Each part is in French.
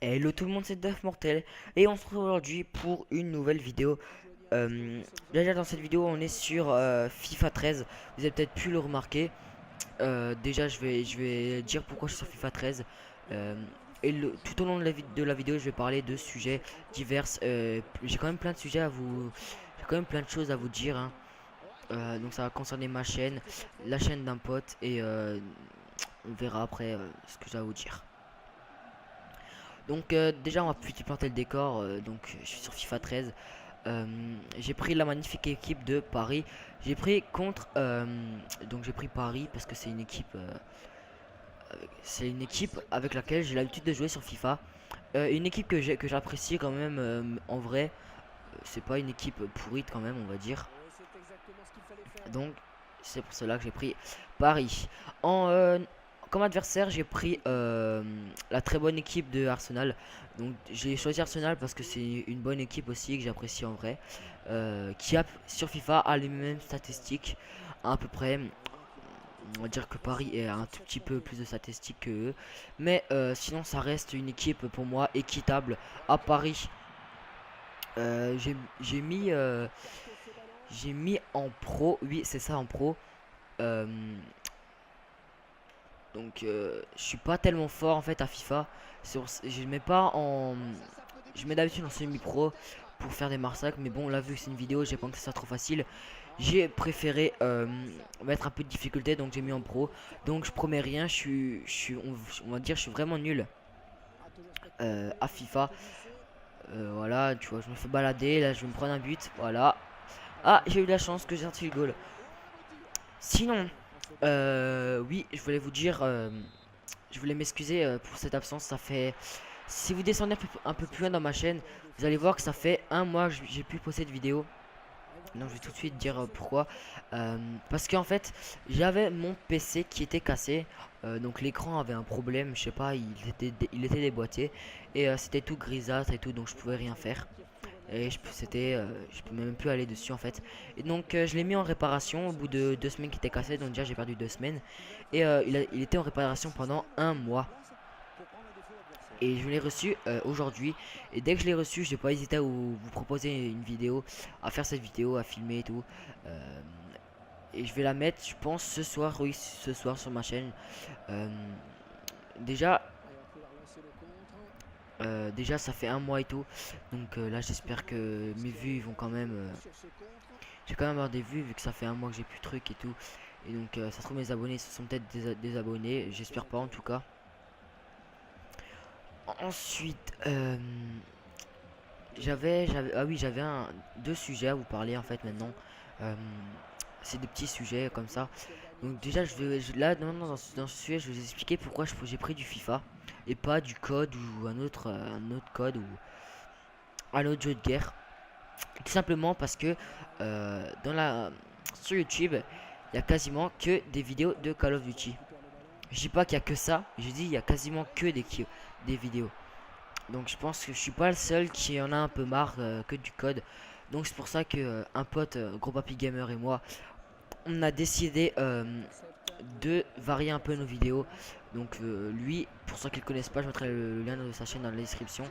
Hello tout le monde, c'est Duff Mortel et on se retrouve aujourd'hui pour une nouvelle vidéo. Déjà dans cette vidéo on est sur FIFA 13. Vous avez peut-être pu le remarquer. Déjà je vais dire pourquoi je suis sur FIFA 13. Euh, Tout au long de la vidéo je vais parler de sujets divers. J'ai quand même plein de sujets à vous, j'ai quand même plein de choses à vous dire, hein. Donc ça va concerner ma chaîne, la chaîne d'un pote et on verra après ce que j'ai à vous dire. Donc déjà on va petit planter le décor. Donc je suis sur FIFA 13. J'ai pris la magnifique équipe de Paris. J'ai pris contre donc j'ai pris Paris parce que c'est une équipe avec laquelle j'ai l'habitude de jouer sur FIFA. Une équipe que j'apprécie quand même, en vrai. C'est pas une équipe pourrite quand même, on va dire. Donc c'est pour cela que j'ai pris Paris. En Comme adversaire, j'ai pris la très bonne équipe de Arsenal. Donc j'ai choisi Arsenal parce que c'est une bonne équipe aussi que j'apprécie en vrai. Qui a sur FIFA a les mêmes statistiques à peu près. On va dire que Paris a un tout petit peu plus de statistiques que eux. Mais sinon ça reste une équipe pour moi équitable à Paris. Euh, j'ai j'ai mis euh, j'ai mis en pro, oui c'est ça, en pro. Euh, je suis pas tellement fort en fait à FIFA. Je mets pas en, je mets d'habitude en semi-pro pour faire des marsacres. Mais bon, là vu que c'est une vidéo, j'ai pas envie que ça soit trop facile. J'ai préféré mettre un peu de difficulté, donc j'ai mis en pro. Donc je promets rien, on va dire, je suis vraiment nul à FIFA. Voilà, tu vois, je me fais balader. Là, je vais me prendre un but. Voilà. Ah, j'ai eu la chance que j'ai sorti le goal. Sinon, oui, je voulais vous dire, je voulais m'excuser pour cette absence. Ça fait, si vous descendez un peu plus loin dans ma chaîne, vous allez voir que ça fait un mois que j'ai pu poster de vidéo. Donc je vais tout de suite dire pourquoi. Parce qu'en fait, j'avais mon PC qui était cassé. Donc l'écran avait un problème, je sais pas, il était déboîté. Et c'était tout grisâtre et tout, donc je pouvais rien faire. Et je peux même plus aller dessus en fait. Et donc je l'ai mis en réparation au bout de 2 semaines qu'il était cassé. Donc déjà j'ai perdu 2 semaines. Et il était en réparation pendant un mois. Et je l'ai reçu aujourd'hui. Et dès que je l'ai reçu, j'ai pas hésité à vous proposer une vidéo, à faire cette vidéo, à filmer et tout. Euh, et je vais la mettre, je pense, ce soir, oui, ce soir sur ma chaîne. Euh, déjà, déjà, ça fait un mois et tout. Donc là, j'espère que mes vues ils vont quand même. J'ai quand même avoir des vues vu que ça fait un mois que j'ai plus de trucs et tout. Et donc, ça se trouve, mes abonnés se sont peut-être désabonnés. J'espère pas en tout cas. Ensuite, ah oui, deux sujets à vous parler en fait maintenant. Euh, c'est des petits sujets comme ça. Donc déjà, là, dans ce sujet, je vais vous expliquer pourquoi j'ai pris du FIFA et pas du code ou un autre code ou un autre jeu de guerre. Tout simplement parce que sur YouTube, il y a quasiment que des vidéos de Call of Duty. Je dis pas qu'il y a que ça, je dis il y a quasiment que des vidéos. Donc je pense que je suis pas le seul qui en a un peu marre que du code. Donc c'est pour ça que un pote, Gros Papy Gamer et moi, on a décidé de varier un peu nos vidéos. Donc lui, pour ceux qui ne le connaissent pas, je mettrai le lien de sa chaîne dans la description.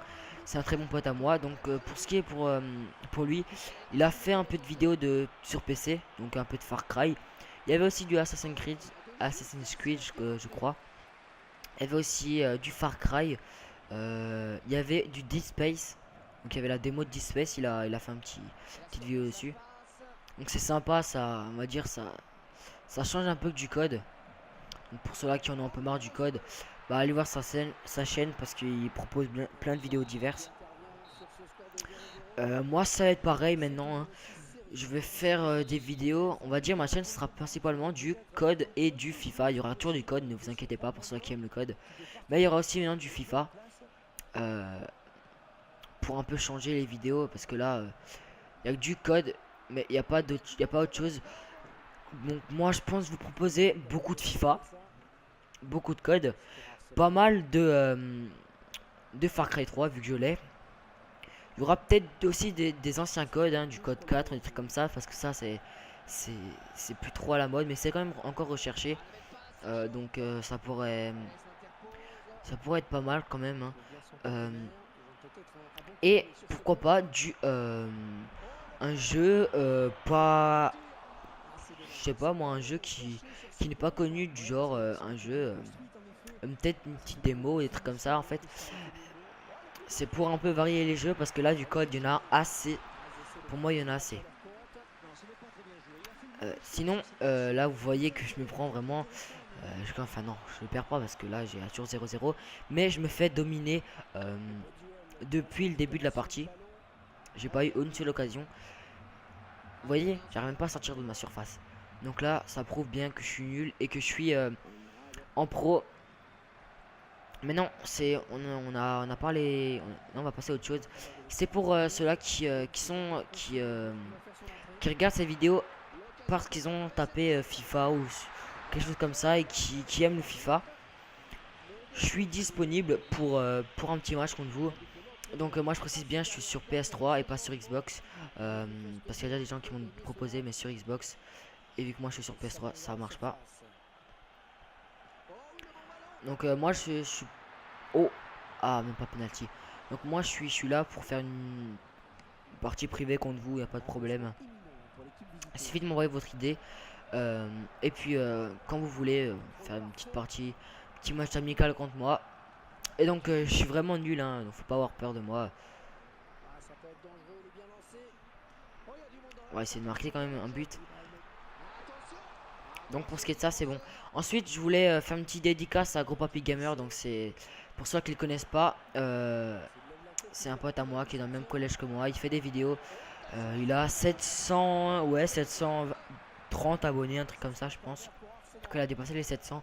C'est un très bon pote à moi. Donc pour ce qui est pour lui, il a fait un peu de vidéos sur PC, donc un peu de Far Cry. Il y avait aussi du Assassin's Creed, je crois. Il y avait aussi du Far Cry. Il y avait du Dead Space. Donc il y avait la démo de Dead Space. Il a fait petite vidéo dessus. Donc c'est sympa, ça, on va dire ça change un peu du code. Donc pour ceux-là qui en ont un peu marre du code, bah allez voir sa chaîne parce qu'il propose plein de vidéos diverses. Moi ça va être pareil maintenant, hein. Je vais faire des vidéos. On va dire ma chaîne sera principalement du code et du FIFA. Il y aura toujours du code, ne vous inquiétez pas pour ceux qui aiment le code. Mais il y aura aussi maintenant du FIFA. Euh, pour un peu changer les vidéos parce que là il y a que du code mais il y a pas autre chose. Donc moi je pense vous proposer beaucoup de FIFA, beaucoup de code, pas mal de Far Cry 3 vu que je l'ai. Il y aura peut-être aussi des anciens codes, hein, du code 4, des trucs comme ça, parce que ça c'est c'est plus trop à la mode, mais c'est quand même encore recherché. Donc ça pourrait être pas mal quand même, hein. Euh, et pourquoi pas un jeu pas, je sais pas moi, un jeu qui n'est pas connu, du genre un jeu, peut-être une petite démo, des trucs comme ça en fait. C'est pour un peu varier les jeux parce que là du code il y en a assez. Pour moi il y en a assez. Sinon là vous voyez que je me prends vraiment enfin non, je ne perds pas parce que là j'ai toujours 0-0, mais je me fais dominer depuis le début de la partie. J'ai pas eu une seule occasion. Vous voyez, j'arrive même pas à sortir de ma surface. Donc là ça prouve bien que je suis nul et que je suis en pro. Mais non, on a parlé. Non, on va passer à autre chose. C'est pour ceux-là qui regardent ces vidéos parce qu'ils ont tapé FIFA ou quelque chose comme ça et qui aiment le FIFA. Je suis disponible pour un petit match contre vous. Donc moi je précise bien, je suis sur PS3 et pas sur Xbox. Parce qu'il y a déjà des gens qui m'ont proposé mais sur Xbox. Et vu que moi je suis sur PS3, ça marche pas. Donc moi je suis... Oh, ah, même pas penalty. Donc moi je suis là pour faire une partie privée contre vous, y a pas de problème. Il suffit de m'envoyer votre idée. Et puis quand vous voulez faire une petite partie, petit match amical contre moi. Et donc je suis vraiment nul, hein, donc faut pas avoir peur de moi. On va essayer de marquer quand même un but. Donc pour ce qui est de ça, c'est bon. Ensuite je voulais faire une petite dédicace à Gros Papy Gamer. Donc c'est pour ceux qui le connaissent pas, c'est un pote à moi qui est dans le même collège que moi. Il fait des vidéos. Il a 730 abonnés, un truc comme ça je pense. En tout cas il a dépassé les 700.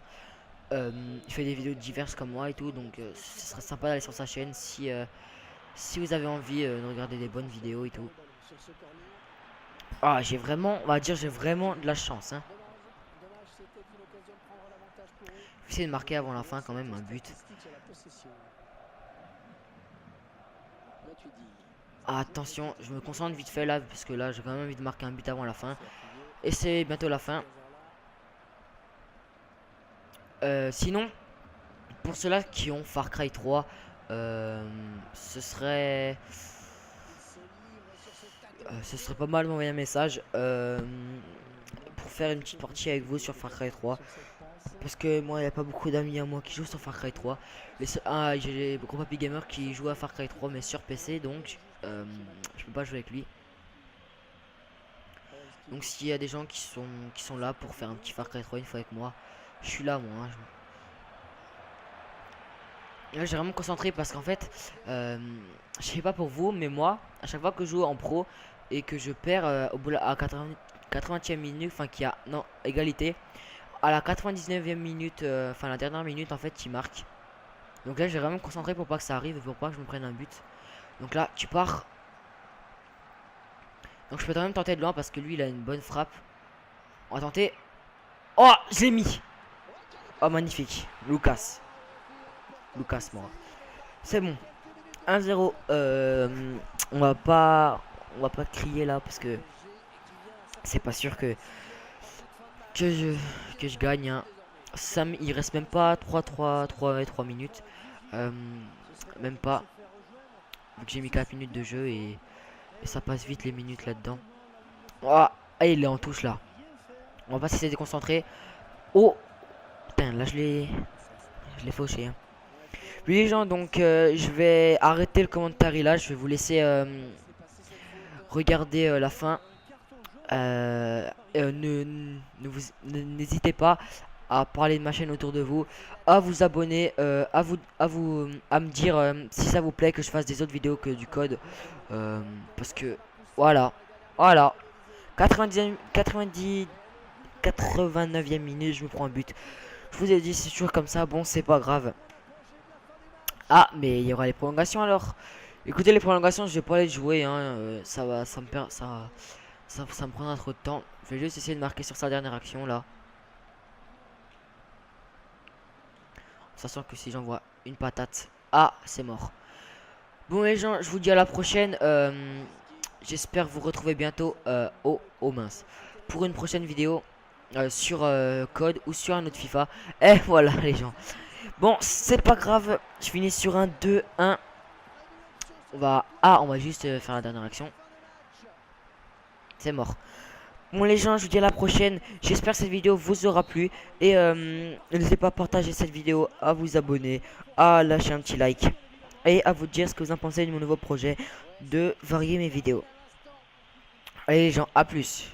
Il fait des vidéos diverses comme moi et tout. Donc ce serait sympa d'aller sur sa chaîne si vous avez envie de regarder des bonnes vidéos et tout. Ah, j'ai vraiment, on va dire, j'ai vraiment de la chance, hein. Essayer de marquer avant la fin quand même un but. Ah, attention, je me concentre vite fait là parce que là j'ai quand même envie de marquer un but avant la fin. Et c'est bientôt la fin. Sinon, pour ceux-là qui ont Far Cry 3, ce serait pas mal d'envoyer un message pour faire une petite partie avec vous sur Far Cry 3. Parce que moi, il n'y a pas beaucoup d'amis à moi qui jouent sur Far Cry 3. J'ai les Gros Papy Gamer qui joue à Far Cry 3 mais sur PC, donc je peux pas jouer avec lui. Donc s'il y a des gens qui sont là pour faire un petit Far Cry 3 une fois avec moi, je suis là moi, hein. Là j'ai vraiment concentré parce qu'en fait, je sais pas pour vous, mais moi, à chaque fois que je joue en pro et que je perds à 80e minute, enfin qu'il y a non égalité, à la 99e minute, enfin la dernière minute en fait, il marque. Donc là j'ai vraiment concentré pour pas que ça arrive et pour pas que je me prenne un but. Donc là tu pars. Donc je peux quand même tenter de loin parce que lui il a une bonne frappe. On va tenter. Oh, je l'ai mis. Oh magnifique, Lucas, moi. C'est bon. 1-0. On va pas crier là parce que c'est pas sûr que je gagne, hein. Il reste même pas 3 minutes. Même pas. Donc j'ai mis 4 minutes de jeu et ça passe vite les minutes là-dedans. Oh, il est en touche là. On va pas s'essayer de déconcentrer. Oh putain, là je l'ai fauché, hein. Oui les gens, donc je vais arrêter le commentaire là. Je vais vous laisser regarder la fin. N'hésitez pas à parler de ma chaîne autour de vous, à vous abonner, à me dire si ça vous plaît que je fasse des autres vidéos que du code, parce que voilà 89e minute je me prends un but. Je vous ai dit c'est toujours comme ça, bon c'est pas grave. Ah mais il y aura les prolongations alors. Écoutez, les prolongations je vais pas les jouer, hein. Ça me prendra trop de temps. Je vais juste essayer de marquer sur sa dernière action là. Sachant que si j'envoie une patate, ah c'est mort. Bon les gens, je vous dis à la prochaine. J'espère vous retrouver bientôt. Oh mince. Pour une prochaine vidéo sur Code ou sur un autre FIFA. Et voilà les gens. Bon, c'est pas grave. Je finis sur un 2-1. On va juste faire la dernière action. C'est mort. Bon les gens, je vous dis à la prochaine. J'espère que cette vidéo vous aura plu. Et n'hésitez pas à partager cette vidéo, à vous abonner, à lâcher un petit like. Et à vous dire ce que vous en pensez de mon nouveau projet de varier mes vidéos. Allez les gens, à plus.